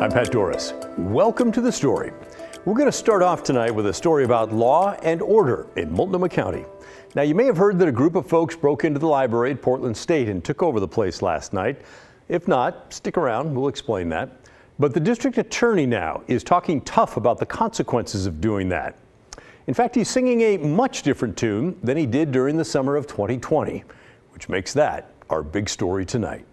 I'm Pat Doris. Welcome to The Story. We're going to start off tonight with a story about law and order in Multnomah County. Now, you may have heard that a group of folks broke into the library at Portland State and took over the place last night. If not, stick around, we'll explain that. But the district attorney now is talking tough about the consequences of doing that. In fact, he's singing a much different tune than he did during the summer of 2020, which makes that our big story tonight.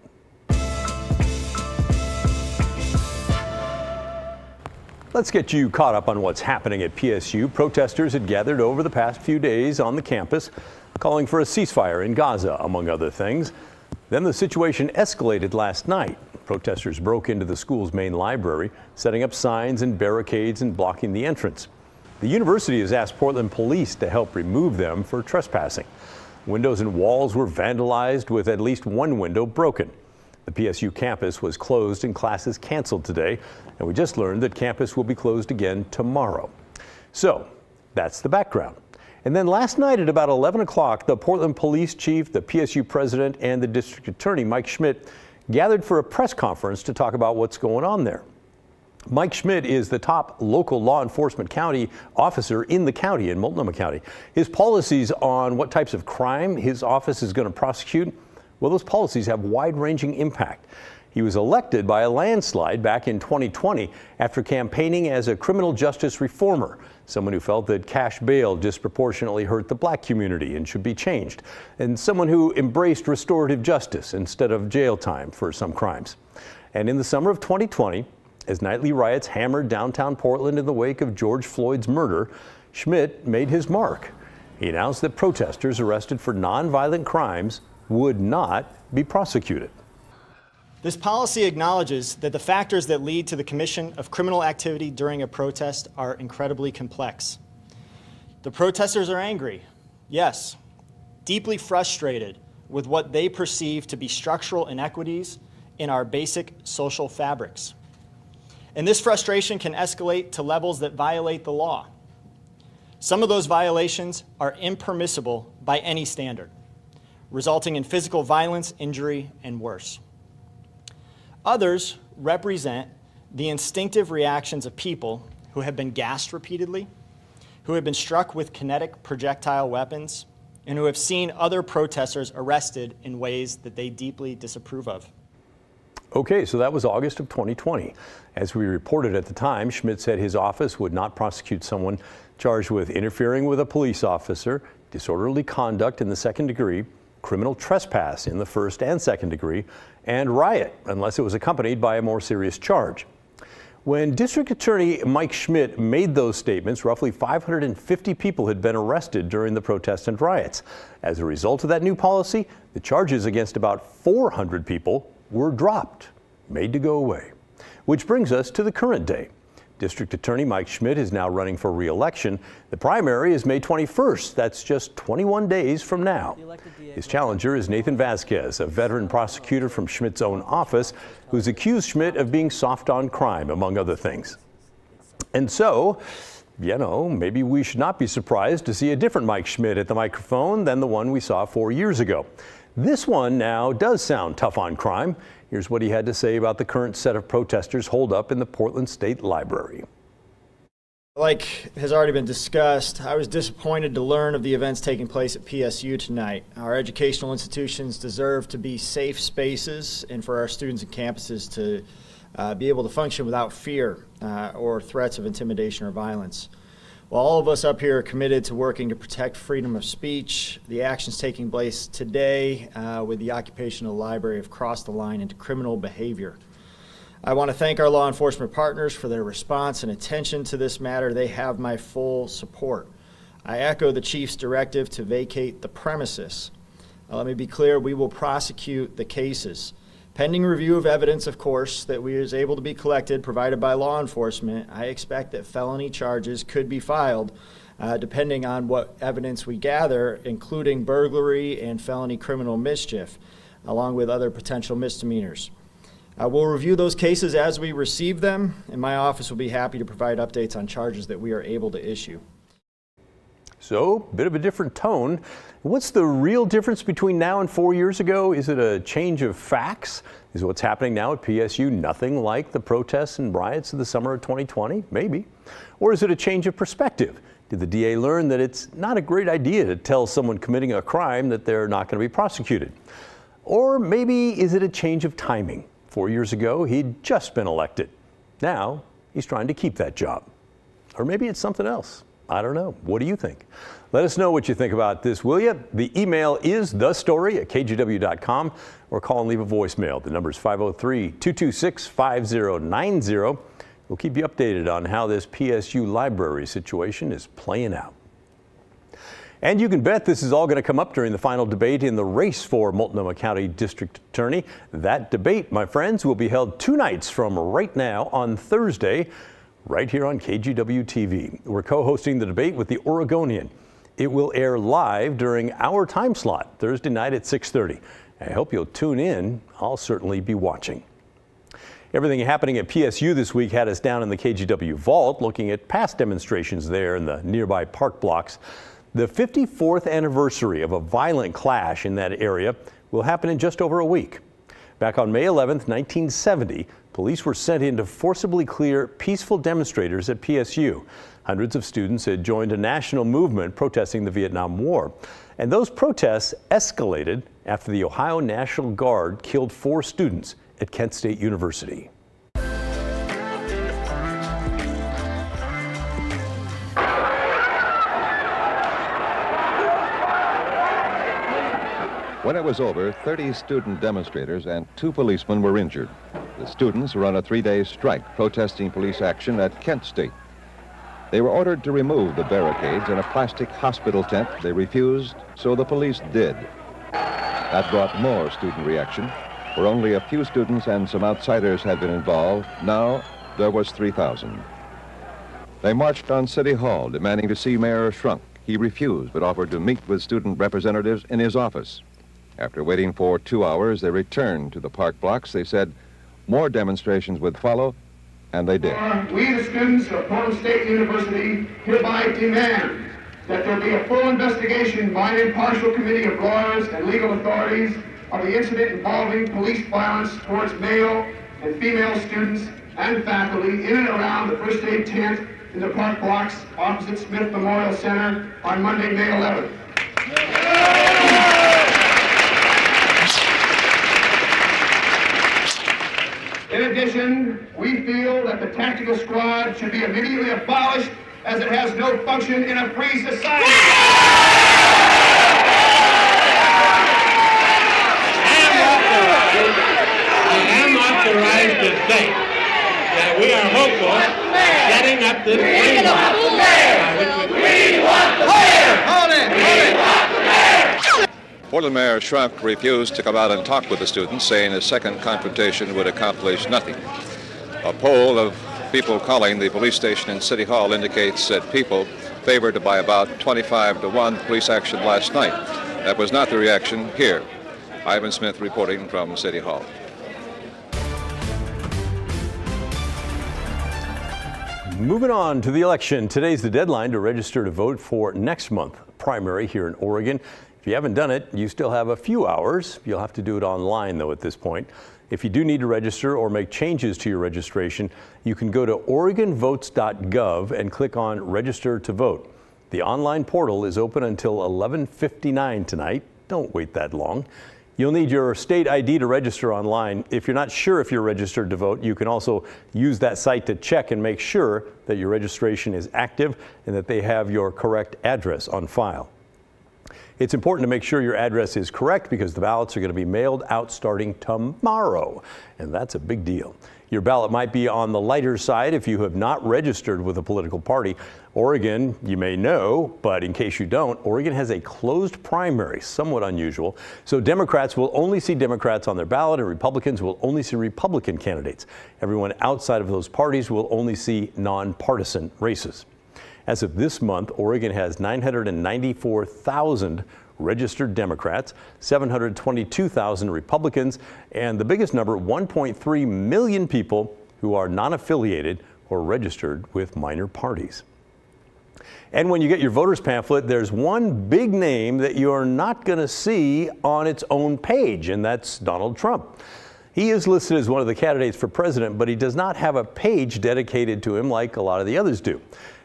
Let's get you caught up on what's happening at PSU. Protesters had gathered over the past few days on the campus, calling for a ceasefire in Gaza, among other things. Then the situation escalated last night. Protesters broke into the school's main library, setting up signs and barricades and blocking the entrance. The university has asked Portland police to help remove them for trespassing. Windows and walls were vandalized, with at least one window broken. The PSU campus was closed and classes canceled today, and we just learned that campus will be closed again tomorrow. So that's the background. And then last night at about 11 o'clock, the Portland police chief, the PSU president, and the district attorney, Mike Schmidt, gathered for a press conference to talk about what's going on there. Mike Schmidt is the top local law enforcement county officer in the county, in Multnomah County. His policies on what types of crime his office is going to prosecute, well, those policies have wide-ranging impact. He was elected by a landslide back in 2020 after campaigning as a criminal justice reformer, someone who felt that cash bail disproportionately hurt the black community and should be changed, and someone who embraced restorative justice instead of jail time for some crimes. And in the summer of 2020, as nightly riots hammered downtown Portland in the wake of George Floyd's murder, Schmidt made his mark. He announced that protesters arrested for nonviolent crimes would not be prosecuted. This policy acknowledges that the factors that lead to the commission of criminal activity during a protest are incredibly complex. The protesters are angry, yes, deeply frustrated with what they perceive to be structural inequities in our basic social fabrics. And this frustration can escalate to levels that violate the law. Some of those violations are impermissible by any standard, resulting in physical violence, injury, and worse. Others represent the instinctive reactions of people who have been gassed repeatedly, who have been struck with kinetic projectile weapons, and who have seen other protesters arrested in ways that they deeply disapprove of. Okay, so that was August of 2020. As we reported at the time, Schmidt said his office would not prosecute someone charged with interfering with a police officer, disorderly conduct in the second degree, criminal trespass in the first and second degree, and riot, unless it was accompanied by a more serious charge. When District Attorney Mike Schmidt made those statements, roughly 550 people had been arrested during the protests and riots. As a result of that new policy, the charges against about 400 people were dropped, made to go away. Which brings us to the current day. District Attorney Mike Schmidt is now running for re-election. The primary is May 21st. That's just 21 days from now. His challenger is Nathan Vasquez, a veteran prosecutor from Schmidt's own office, who's accused Schmidt of being soft on crime, among other things. And so, you know, maybe we should not be surprised to see a different Mike Schmidt at the microphone than the one we saw 4 years ago. This one now does sound tough on crime. Here's what he had to say about the current set of protesters holed up in the Portland State Library. Like has already been discussed, I was disappointed to learn of the events taking place at PSU tonight. Our educational institutions deserve to be safe spaces and for our students and campuses to be able to function without fear or threats of intimidation or violence. While all of us up here are committed to working to protect freedom of speech, the actions taking place today with the occupation of the library have crossed the line into criminal behavior. I want to thank our law enforcement partners for their response and attention to this matter. They have my full support. I echo the chief's directive to vacate the premises. Let me be clear, we will prosecute the cases. Pending review of evidence, of course, that is able to be collected, provided by law enforcement, I expect that felony charges could be filed depending on what evidence we gather, including burglary and felony criminal mischief, along with other potential misdemeanors. We'll review those cases as we receive them, and my office will be happy to provide updates on charges that we are able to issue. So, a bit of a different tone. What's the real difference between now and 4 years ago? Is it a change of facts? Is what's happening now at PSU nothing like the protests and riots of the summer of 2020? Maybe. Or is it a change of perspective? Did the DA learn that it's not a great idea to tell someone committing a crime that they're not going to be prosecuted? Or maybe is it a change of timing? 4 years ago, he'd just been elected. Now, he's trying to keep that job. Or maybe it's something else. I don't know. What do you think? Let us know what you think about this, will you? The email is thestory@kgw.com or call and leave a voicemail. The number is 503-226-5090. We'll keep you updated on how this PSU library situation is playing out. And you can bet this is all going to come up during the final debate in the race for Multnomah County District Attorney. That debate, my friends, will be held 2 nights from right now on Thursday, right here on KGW TV. We're co-hosting the debate with the Oregonian. It will air live during our time slot, Thursday night at 6:30. I hope you'll tune in. I'll certainly be watching. Everything happening at PSU this week had us down in the KGW vault looking at past demonstrations there in the nearby park blocks. The 54th anniversary of a violent clash in that area will happen in just over a week. Back on May 11th, 1970, police were sent in to forcibly clear peaceful demonstrators at PSU. Hundreds of students had joined a national movement protesting the Vietnam War. And those protests escalated after the Ohio National Guard killed 4 students at Kent State University. When it was over, 30 student demonstrators and 2 policemen were injured. The students were on a 3-day strike protesting police action at Kent State. They were ordered to remove the barricades in a plastic hospital tent. They refused, so the police did. That brought more student reaction. Where only a few students and some outsiders had been involved, now there was 3,000. They marched on City Hall demanding to see Mayor Schrunk. He refused, but offered to meet with student representatives in his office. After waiting for 2 hours, they returned to the park blocks. They said more demonstrations would follow, and they did. We, the students of Portland State University, hereby demand that there be a full investigation by an impartial committee of lawyers and legal authorities of the incident involving police violence towards male and female students and faculty in and around the First Aid tent in the park blocks opposite Smith Memorial Center on Monday, May 11th. In addition, we feel that the tactical squad should be immediately abolished as it has no function in a free society. I am authorized to say that we are hopeful of setting up this framework. We want the mayor! Hold it! Portland Mayor Schrunk refused to come out and talk with the students, saying a second confrontation would accomplish nothing. A poll of people calling the police station in City Hall indicates that people favored by about 25-1 police action last night. That was not the reaction here. Ivan Smith reporting from City Hall. Moving on to the election. Today's the deadline to register to vote for next month's primary here in Oregon. If you haven't done it, you still have a few hours. You'll have to do it online, though, at this point. If you do need to register or make changes to your registration, you can go to OregonVotes.gov and click on Register to Vote. The online portal is open until 11:59 tonight. Don't wait that long. You'll need your state ID to register online. If you're not sure if you're registered to vote, you can also use that site to check and make sure that your registration is active and that they have your correct address on file. It's important to make sure your address is correct because the ballots are going to be mailed out starting tomorrow, and that's a big deal. Your ballot might be on the lighter side if you have not registered with a political party. Oregon, you may know, but in case you don't, Oregon has a closed primary, somewhat unusual. So Democrats will only see Democrats on their ballot and Republicans will only see Republican candidates. Everyone outside of those parties will only see nonpartisan races. As of this month, Oregon has 994,000 registered Democrats, 722,000 Republicans, and the biggest number, 1.3 million people who are non-affiliated or registered with minor parties. And when you get your voters pamphlet, there's one big name that you're not going to see on its own page, and that's Donald Trump. He is listed as one of the candidates for president, but he does not have a page dedicated to him like a lot of the others do.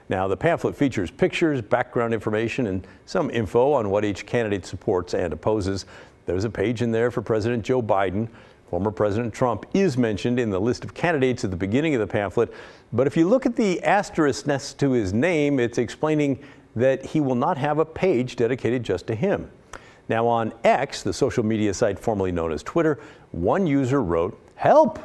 Now, the pamphlet features pictures, background information, and some info on what each candidate supports and opposes. There's a page in there for President Joe Biden. Former President Trump is mentioned in the list of candidates at the beginning of the pamphlet, but if you look at the asterisk next to his name, it's explaining that he will not have a page dedicated just to him. Now on X, the social media site formerly known as Twitter, one user wrote, "Help!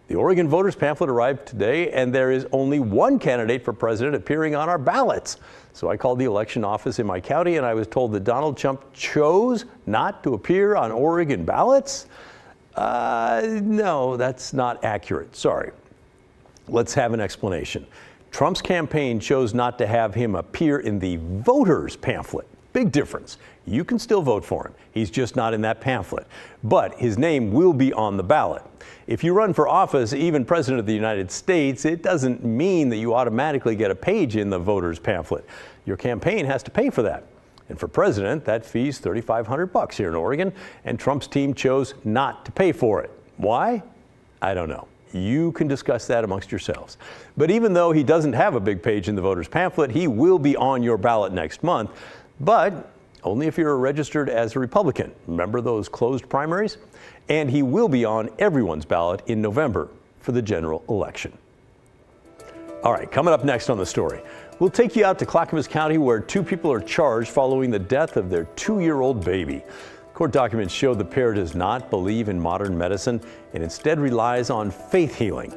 The Oregon voters pamphlet arrived today and there is only one candidate for president appearing on our ballots. So I called the election office in my county and I was told that Donald Trump chose not to appear on Oregon ballots." No, that's not accurate. Sorry. Let's have an explanation. Trump's campaign chose not to have him appear in the voters pamphlet. Big difference. You can still vote for him. He's just not in that pamphlet. But his name will be on the ballot. If you run for office, even President of the United States, it doesn't mean that you automatically get a page in the voters pamphlet. Your campaign has to pay for that. And for president, that fee's $3,500 here in Oregon, and Trump's team chose not to pay for it. Why? I don't know. You can discuss that amongst yourselves. But even though he doesn't have a big page in the voters pamphlet, he will be on your ballot next month, but only if you're registered as a Republican. Remember those closed primaries? And he will be on everyone's ballot in November for the general election. All right, coming up next on the story, we'll take you out to Clackamas County where two people are charged following the death of their 2-year-old baby. Court documents show the pair does not believe in modern medicine and instead relies on faith healing.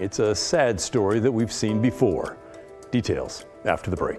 It's a sad story that we've seen before. Details after the break.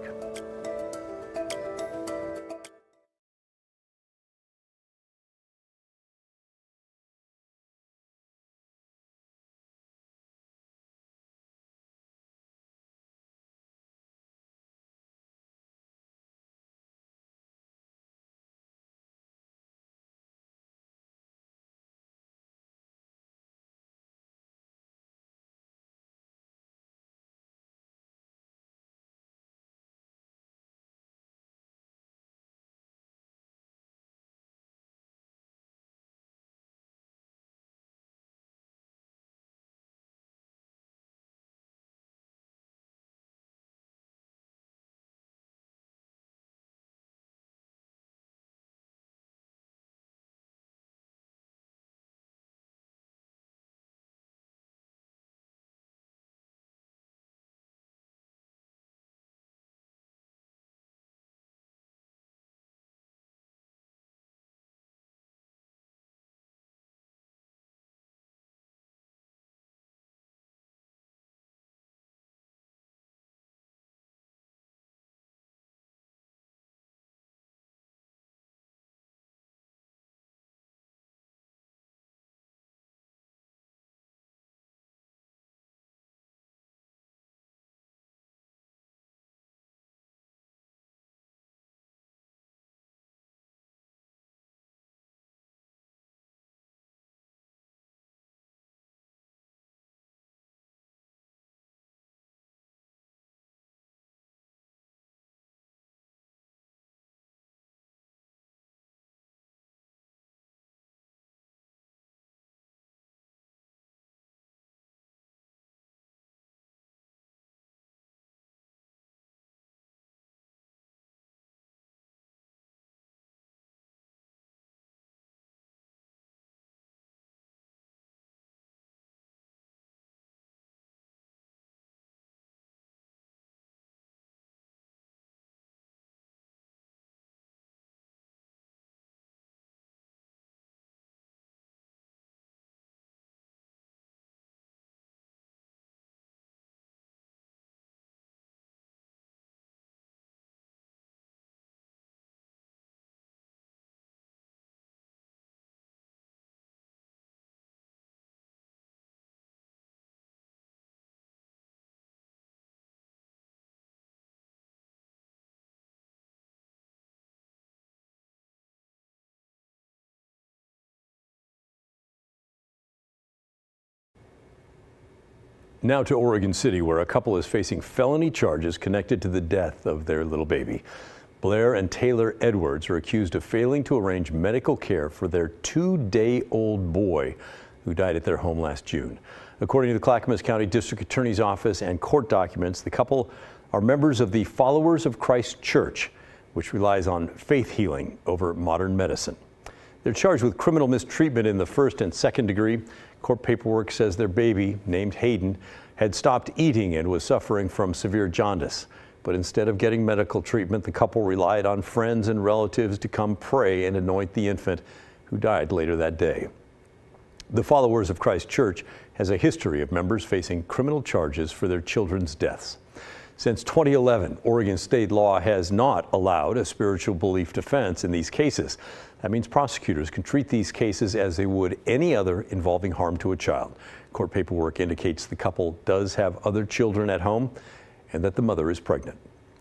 Now to Oregon City, where a couple is facing felony charges connected to the death of their little baby. Blair and Taylor Edwards are accused of failing to arrange medical care for their 2-day-old boy who died at their home last June. According to the Clackamas County District Attorney's Office and court documents, the couple are members of the Followers of Christ Church, which relies on faith healing over modern medicine. They're charged with criminal mistreatment in the first and second degree. Court paperwork says their baby, named Hayden, had stopped eating and was suffering from severe jaundice. But instead of getting medical treatment, the couple relied on friends and relatives to come pray and anoint the infant, who died later that day. The Followers of Christ Church has a history of members facing criminal charges for their children's deaths. Since 2011, Oregon state law has not allowed a spiritual belief defense in these cases. That means prosecutors can treat these cases as they would any other involving harm to a child. Court paperwork indicates the couple does have other children at home and that the mother is pregnant.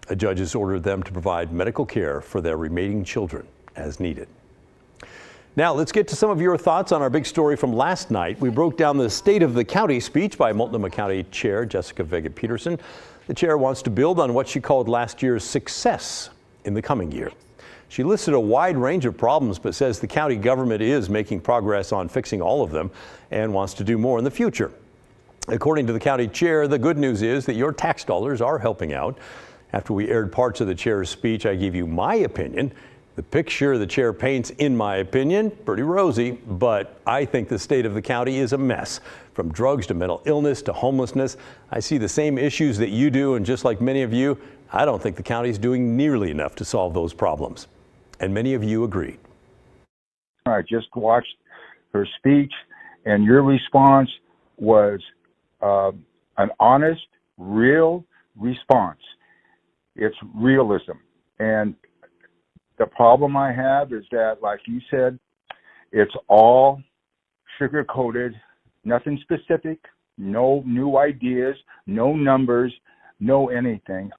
A judge has ordered them to provide medical care for their remaining children as needed. Now let's get to some of your thoughts on our big story from last night. We broke down the State of the County speech by Multnomah County Chair Jessica Vega-Peterson. The chair wants to build on what she called last year's success in the coming year. She listed a wide range of problems, but says the county government is making progress on fixing all of them and wants to do more in the future. According to the county chair, the good news is that your tax dollars are helping out. After we aired parts of the chair's speech, I gave you my opinion. The picture the chair paints, in my opinion, pretty rosy, but I think the state of the county is a mess. From drugs to mental illness to homelessness, I see the same issues that you do, and just like many of you, I don't think the county is doing nearly enough to solve those problems. And many of you agreed. I just watched her speech, and your response was an honest, real response. It's realism. And the problem I have is that, like you said, it's all sugar-coated, nothing specific, no new ideas, no numbers, no anything.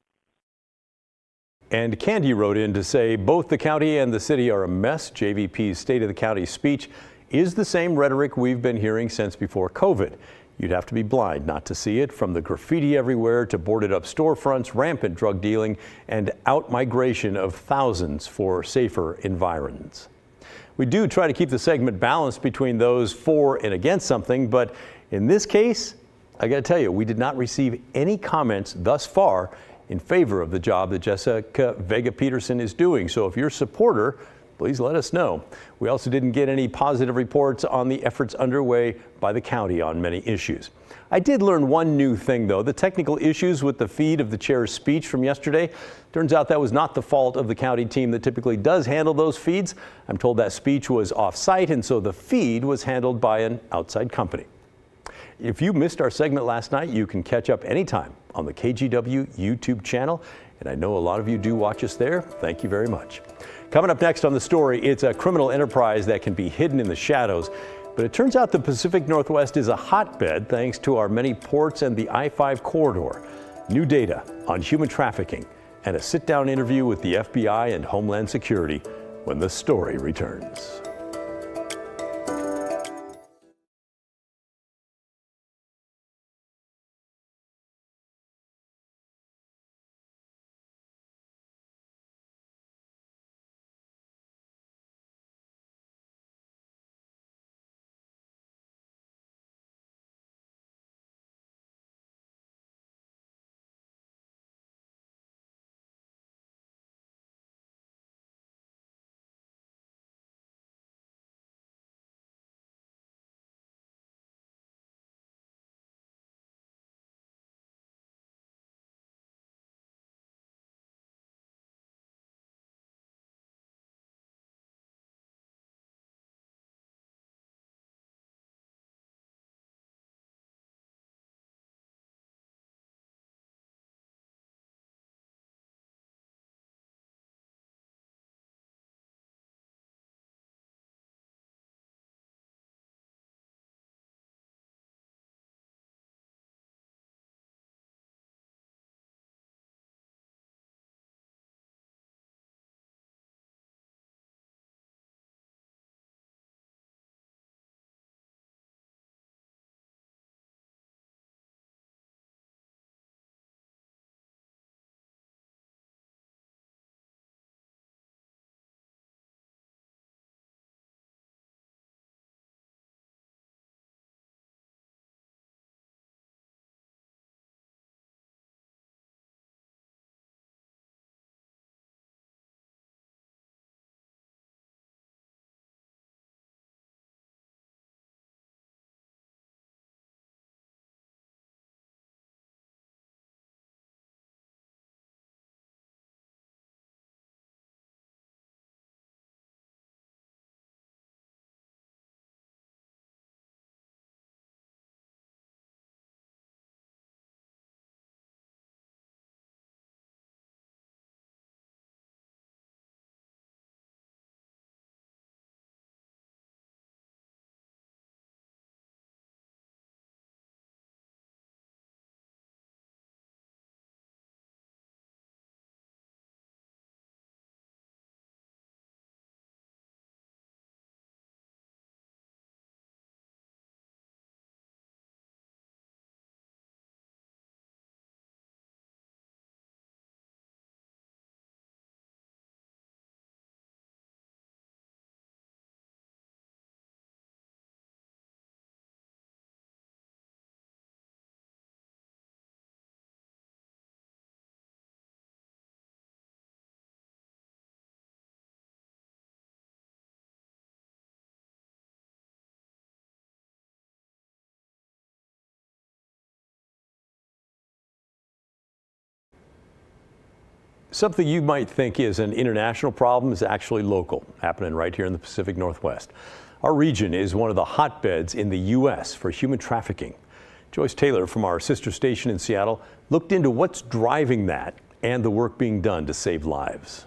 And Candy wrote in to say both the county and the city are a mess. JVP's State of the County speech is the same rhetoric we've been hearing since before COVID. You'd have to be blind not to see it, from the graffiti everywhere to boarded up storefronts, rampant drug dealing, and out-migration of thousands for safer environments. We do try to keep the segment balanced between those for and against something, but in this case, I got to tell you, we did not receive any comments thus far in favor of the job that Jessica Vega-Peterson is doing. So if you're a supporter, please let us know. We also didn't get any positive reports on the efforts underway by the county on many issues. I did learn one new thing, though. The technical issues with the feed of the chair's speech from yesterday. Turns out that was not the fault of the county team that typically does handle those feeds. I'm told that speech was off-site, and so the feed was handled by an outside company. If you missed our segment last night, you can catch up anytime on the KGW YouTube channel. And I know a lot of you do watch us there. Thank you very much. Coming up next on The Story, it's a criminal enterprise that can be hidden in the shadows. But it turns out the Pacific Northwest is a hotbed thanks to our many ports and the I-5 corridor. New data on human trafficking and a sit-down interview with the FBI and Homeland Security when The Story returns. Something you might think is an international problem is actually local, happening right here in the Pacific Northwest. Our region is one of the hotbeds in the U.S. for human trafficking. Joyce Taylor from our sister station in Seattle looked into what's driving that and the work being done to save lives.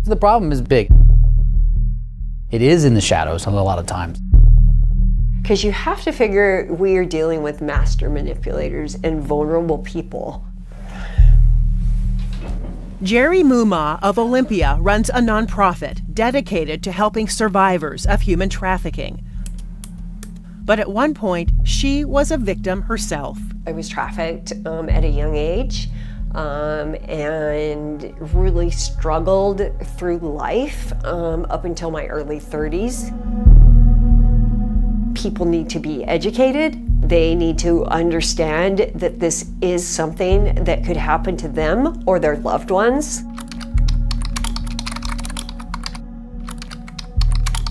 The problem is big. It is in the shadows a lot of times. Because you have to figure we are dealing with master manipulators and vulnerable people. Jerry Muma of Olympia runs a nonprofit dedicated to helping survivors of human trafficking. But at one point, she was a victim herself. I was trafficked at a young age and really struggled through life up until my early 30s. People need to be educated. They need to understand that this is something that could happen to them or their loved ones.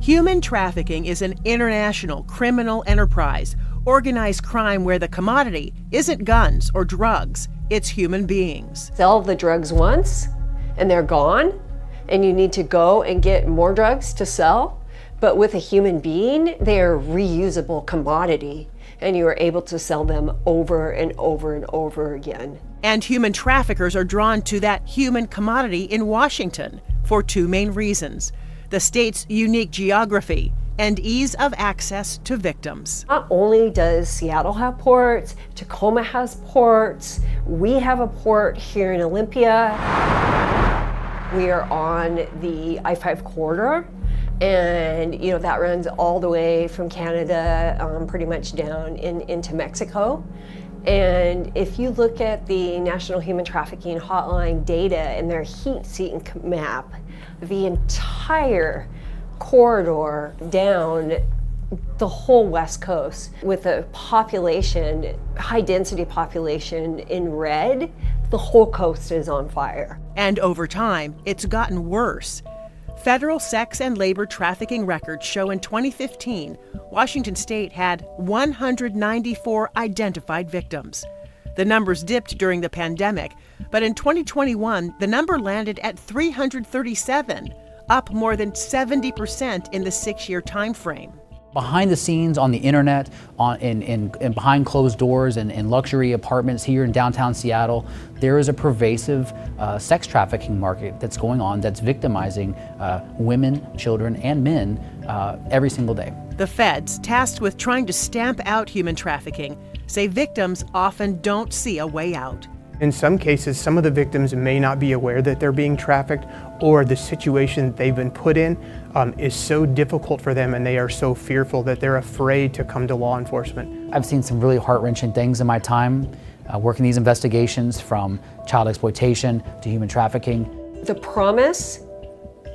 Human trafficking is an international criminal enterprise, organized crime where the commodity isn't guns or drugs, it's human beings. Sell the drugs once and they're gone, and you need to go and get more drugs to sell. But with a human being, they are a reusable commodity, and you are able to sell them over and over and over again. And human traffickers are drawn to that human commodity in Washington for two main reasons: the state's unique geography and ease of access to victims. Not only does Seattle have ports, Tacoma has ports, we have a port here in Olympia. We are on the I-5 corridor, and that runs all the way from Canada pretty much down into Mexico. And if you look at the National Human Trafficking Hotline data and their heat-seeking map, the entire corridor down the whole West Coast, with a population, high-density population in red, the whole coast is on fire. And over time, it's gotten worse. Federal sex and labor trafficking records show in 2015, Washington State had 194 identified victims. The numbers dipped during the pandemic, but in 2021, the number landed at 337, up more than 70% in the 6-year time frame. Behind the scenes on the internet, in behind closed doors and in luxury apartments here in downtown Seattle, there is a pervasive sex trafficking market that's going on that's victimizing women, children, and men every single day. The feds, tasked with trying to stamp out human trafficking, say victims often don't see a way out. In some cases, some of the victims may not be aware that they're being trafficked, or the situation they've been put in is so difficult for them and they are so fearful that they're afraid to come to law enforcement. I've seen some really heart-wrenching things in my time working these investigations, from child exploitation to human trafficking. The promise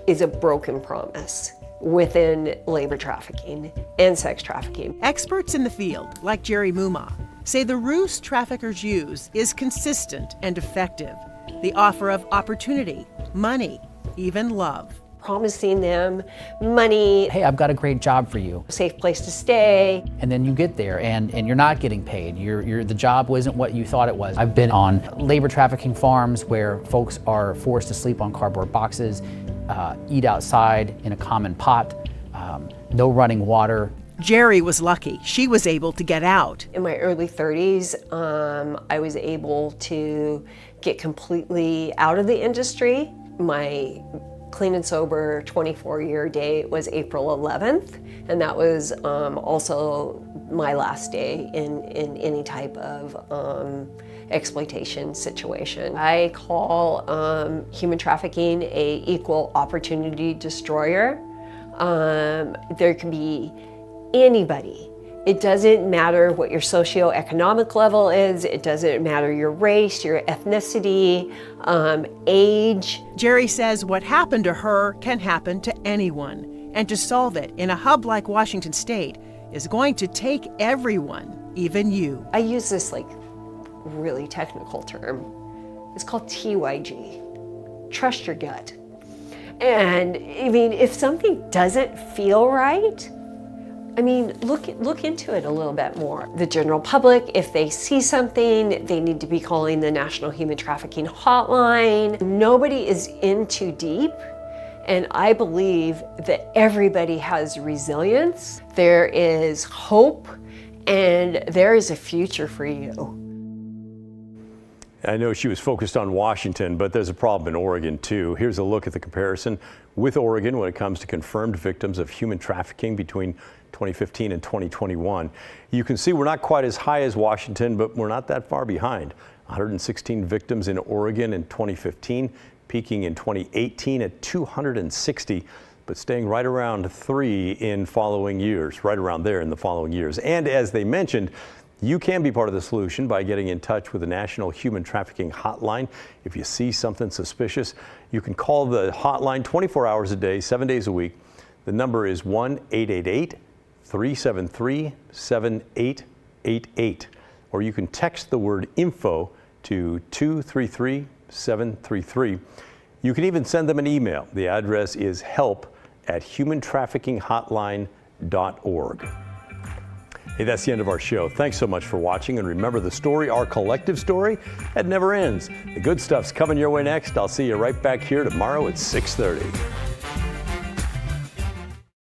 is a broken promise within labor trafficking and sex trafficking. Experts in the field, like Jerry Muma, say the ruse traffickers use is consistent and effective. The offer of opportunity, money, even love. Promising them money. Hey, I've got a great job for you. Safe place to stay. And then you get there and you're not getting paid. The job wasn't what you thought it was. I've been on labor trafficking farms where folks are forced to sleep on cardboard boxes, eat outside in a common pot, no running water. Jerry was lucky. She was able to get out. In my early 30s, I was able to get completely out of the industry. My clean and sober 24-year date was April 11th, and that was also my last day in any type of exploitation situation. I call human trafficking a equal opportunity destroyer. There can be anybody. It doesn't matter what your socioeconomic level is. It doesn't matter your race, your ethnicity, age. Jerry says what happened to her can happen to anyone. And to solve it in a hub like Washington State is going to take everyone, even you. I use this really technical term. It's called TYG. Trust your gut. And I mean, if something doesn't feel right, I mean, look into it a little bit more. The general public, if they see something, they need to be calling the National Human Trafficking Hotline. Nobody is in too deep, and I believe that everybody has resilience. There is hope, and there is a future for you. I know she was focused on Washington, but there's a problem in Oregon too. Here's a look at the comparison with Oregon when it comes to confirmed victims of human trafficking between 2015 and 2021. You can see we're not quite as high as Washington, but we're not that far behind. 116 victims in Oregon in 2015, peaking in 2018 at 260, but staying right around 3 in following years, right around there in the following years. And as they mentioned, you can be part of the solution by getting in touch with the National Human Trafficking Hotline. If you see something suspicious, you can call the hotline 24 hours a day, 7 days a week. The number is 1-888-373-7888. Or you can text the word info to 233-733. You can even send them an email. The address is help@humantraffickinghotline.org. Hey, that's the end of our show. Thanks so much for watching. And remember, the story, our collective story, that never ends. The good stuff's coming your way next. I'll see you right back here tomorrow at 6:30.